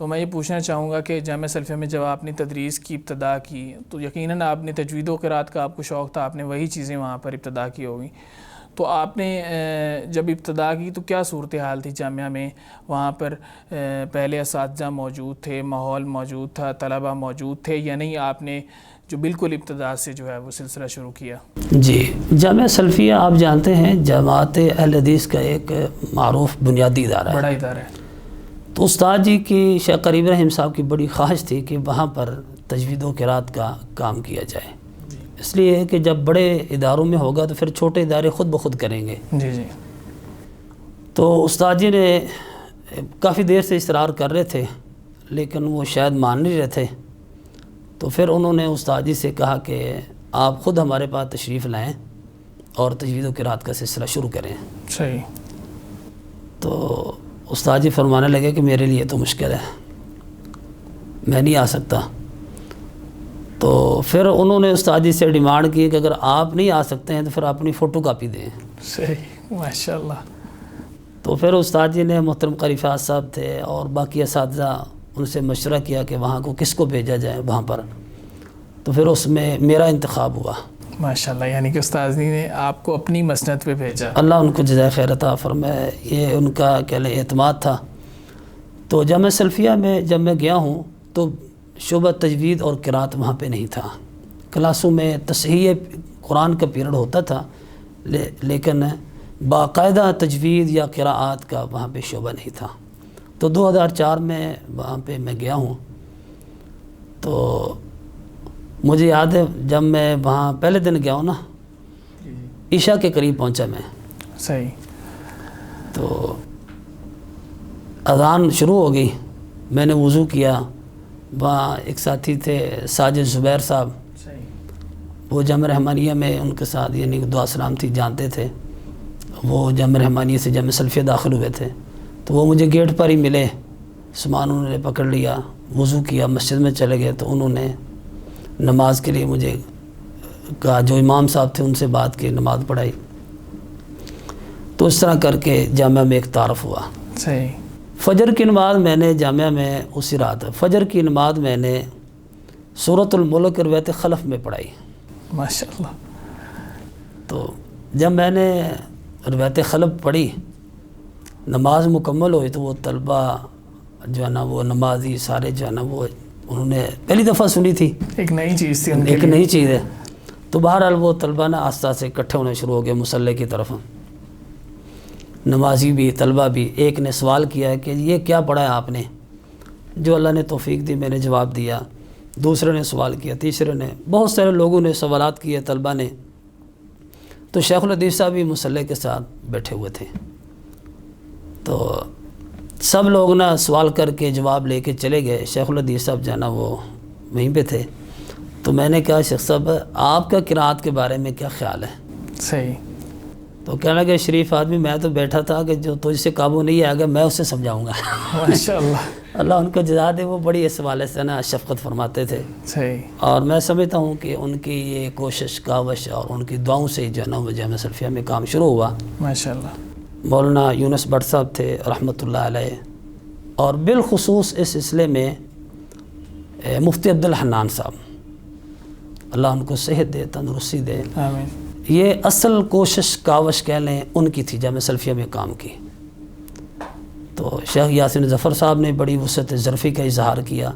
تو میں یہ پوچھنا چاہوں گا کہ جامعہ سلفیہ میں جب آپ نے تدریس کی ابتدا کی تو یقیناً آپ نے تجوید و قرات کا آپ کو شوق تھا، آپ نے وہی چیزیں وہاں پر ابتدا کی ہوگی. تو آپ نے جب ابتدا کی تو کیا صورتحال تھی جامعہ میں؟ وہاں پر پہلے اساتذہ موجود تھے، ماحول موجود تھا، طلبہ موجود تھے، یا نہیں آپ نے جو بالکل ابتدا سے جو ہے وہ سلسلہ شروع کیا؟ جی، جامعہ سلفیہ آپ جانتے ہیں جماعت اہل حدیث کا ایک معروف بنیادی ادارہ ہے، بڑا ادارہ ہے. تو استاد جی کی شیخ قریب رحیم صاحب کی بڑی خواہش تھی کہ وہاں پر تجوید و قرات کا کام کیا جائے. اس لیے کہ جب بڑے اداروں میں ہوگا تو پھر چھوٹے ادارے خود بخود کریں گے. جی جی. تو استاد جی نے کافی دیر سے اصرار کر رہے تھے لیکن وہ شاید مان نہیں رہے تھے. تو پھر انہوں نے استاد جی سے کہا کہ آپ خود ہمارے پاس تشریف لائیں اور تجوید و قرات کا سلسلہ شروع کریں. صحیح. تو استاد جی فرمانے لگے کہ میرے لیے تو مشکل ہے، میں نہیں آ سکتا. تو پھر انہوں نے استاد جی سے ڈیمانڈ کی کہ اگر آپ نہیں آ سکتے ہیں تو پھر اپنی فوٹو کاپی دیں. صحیح، ماشاءاللہ. تو پھر استاد جی نے، محترم قاری فیاض صاحب تھے اور باقی اساتذہ، ان سے مشورہ کیا کہ وہاں کو کس کو بھیجا جائے وہاں پر. تو پھر اس میں میرا انتخاب ہوا. ماشاءاللہ، یعنی کہ استاد جی نے آپ کو اپنی مسند پہ بھیجا. اللہ ان کو جزائے خیر عطا فرمائے، یہ ان کا کہہ لیں اعتماد تھا. تو جامعہ سلفیہ میں جب میں گیا ہوں تو شعبہ تجوید اور قرات وہاں پہ نہیں تھا. کلاسوں میں تصحیح قرآن کا پیریڈ ہوتا تھا لیکن باقاعدہ تجوید یا قراءات کا وہاں پہ شعبہ نہیں تھا. تو 2004 میں وہاں پہ میں گیا ہوں. تو مجھے یاد ہے جب میں وہاں پہلے دن گیا ہوں نا، عشاء کے قریب پہنچا میں. صحیح. تو اذان شروع ہو گئی، میں نے وضو کیا. وہاں ایک ساتھی تھے ساجد زبیر صاحب، وہ جامعہ رحمانیہ میں ان کے ساتھ یعنی دعا سلام تھی، جانتے تھے. وہ جامعہ رحمانیہ سے جامعہ سلفیہ داخل ہوئے تھے. تو وہ مجھے گیٹ پر ہی ملے، سامان انہوں نے پکڑ لیا، وضو کیا، مسجد میں چلے گئے. تو انہوں نے نماز کے لیے مجھے کہا، جو امام صاحب تھے ان سے بات کی، نماز پڑھائی. تو اس طرح کر کے جامعہ میں ایک تعارف ہوا. صحیح. فجر کی نماز میں نے جامعہ میں اسی رات فجر کی نماز میں نے سورۃ الملک روایت خلف میں پڑھائی. ماشاءاللہ. تو جب میں نے روایت خلف پڑھی، نماز مکمل ہوئی، تو وہ طلبہ جو ہے نا، وہ نمازی سارے جو ہے نا، وہ انہوں نے پہلی دفعہ سنی تھی، ایک نئی چیز تھی، ایک نئی چیز ہے. تو بہرحال وہ طلبہ نا آستہ سے اکٹھے ہونے شروع ہو گئے مصلی کی طرف. نمازی بھی، طلبہ بھی. ایک نے سوال کیا ہے کہ یہ کیا پڑھا ہے آپ نے؟ جو اللہ نے توفیق دی میں نے جواب دیا. دوسرے نے سوال کیا، تیسرے نے، بہت سارے لوگوں نے سوالات کیے طلبہ نے. تو شیخ الحدیث صاحب بھی مصلی کے ساتھ بیٹھے ہوئے تھے. تو سب لوگ نا سوال کر کے جواب لے کے چلے گئے. شیخ الحدیث صاحب جو ہے نا وہ وہیں پہ تھے. تو میں نے کہا، شیخ صاحب آپ کا قرات کے بارے میں کیا خیال ہے؟ صحیح. تو کہنے لگے، شریف آدمی، میں تو بیٹھا تھا کہ جو تجھ سے قابو نہیں آئے گا میں اسے سمجھاؤں گا. ماشاءاللہ. اللہ ان کو جزا دے، وہ بڑی اس حوالے سے نا شفقت فرماتے تھے. صحیح. اور میں سمجھتا ہوں کہ ان کی یہ کوشش، کاوش اور ان کی دعاؤں سے جو ہے نا وہ جامعہ سلفیہ میں کام شروع ہوا. ماشاءاللہ. مولانا مولانا یونس بٹ صاحب تھے رحمۃ اللہ علیہ، اور بالخصوص اس سلسلے میں مفتی عبدالحنان صاحب، اللہ ان کو صحت دے، تندرستی دے. آمین. یہ اصل کوشش، کاوش کہہ لیں، ان کی تھی جامعہ سلفیہ میں کام کی. تو شیخ یاسین ظفر صاحب نے بڑی وسعت ظرفی کا اظہار کیا.